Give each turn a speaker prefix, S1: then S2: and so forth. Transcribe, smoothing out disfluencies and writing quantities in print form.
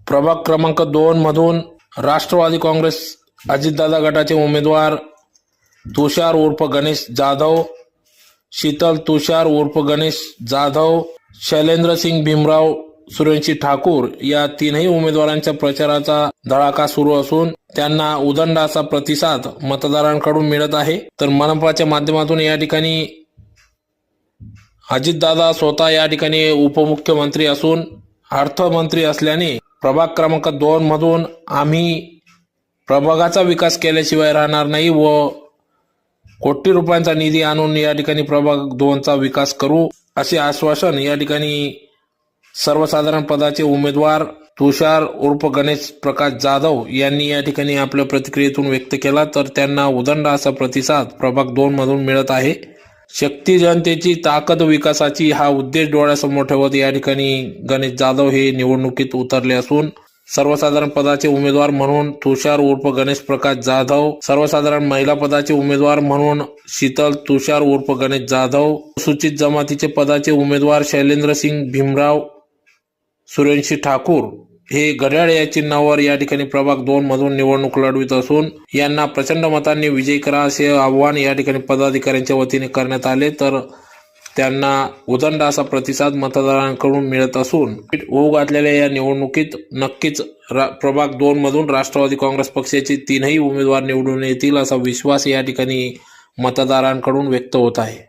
S1: प्रभाग क्रमांक 2 मधून राष्ट्रवादी काँग्रेस अजितदादा गटाचे उमेदवार तुषार उर्फ गणेश जाधव, शीतल तुषार उर्फ गणेश जाधव, शैलेंद्र सिंग भीमराव सूर्यवंशी ठाकूर या तीनही उमेदवारांच्या प्रचाराचा धडाका सुरू असून त्यांना उदंड असा प्रतिसाद मतदारांकडून मिळत आहे। तर मनपाच्या माध्यमातून या ठिकाणी अजितदादा स्वतः या ठिकाणी उपमुख्यमंत्री असून अर्थमंत्री असल्याने प्रभाग क्रमांक 2 मधून आम्ही प्रभागाचा विकास केल्याशिवाय राहणार नाही व कोटी रुपयांचा निधी आणून या ठिकाणी प्रभाग 2चा विकास करू असे आश्वासन या ठिकाणी सर्वसाधारण पदाचे उमेदवार तुषार उर्फ गणेश प्रकाश जाधव यांनी या ठिकाणी आपल्या प्रतिक्रियेतून व्यक्त केला। तर त्यांना उदंड असा प्रतिसाद प्रभाग 2 मधून मिळत आहे। शक्ती जनतेची ताकद विकासाची हा उद्देश डोळ्यासमोर ठेवत या ठिकाणी गणेश जाधव हे निवडणुकीत उतरले असून सर्वसाधारण पदाचे उमेदवार म्हणून तुषार उर्फ गणेश प्रकाश जाधव, सर्वसाधारण महिला पदाचे उमेदवार म्हणून शीतल तुषार उर्फ गणेश जाधव, सूचित जमातीचे पदाचे उमेदवार शैलेंद्र सिंग भीमराव सूर्यवंशी ठाकूर हे घड्याळ या चिन्हावर या ठिकाणी प्रभाग 2 मधून निवडणूक लढवित असून यांना प्रचंड मतांनी विजयी करा असे आवाहन या ठिकाणी पदाधिकाऱ्यांच्या वतीने करण्यात आले। तर त्यांना उदंड असा प्रतिसाद मतदारांकडून मिळत असून होऊ घातलेल्या या निवडणुकीत नक्कीच प्रभाग 2 मधून राष्ट्रवादी काँग्रेस पक्षाचे तीनही उमेदवार निवडून येतील असा विश्वास या ठिकाणी मतदारांकडून व्यक्त होत आहे।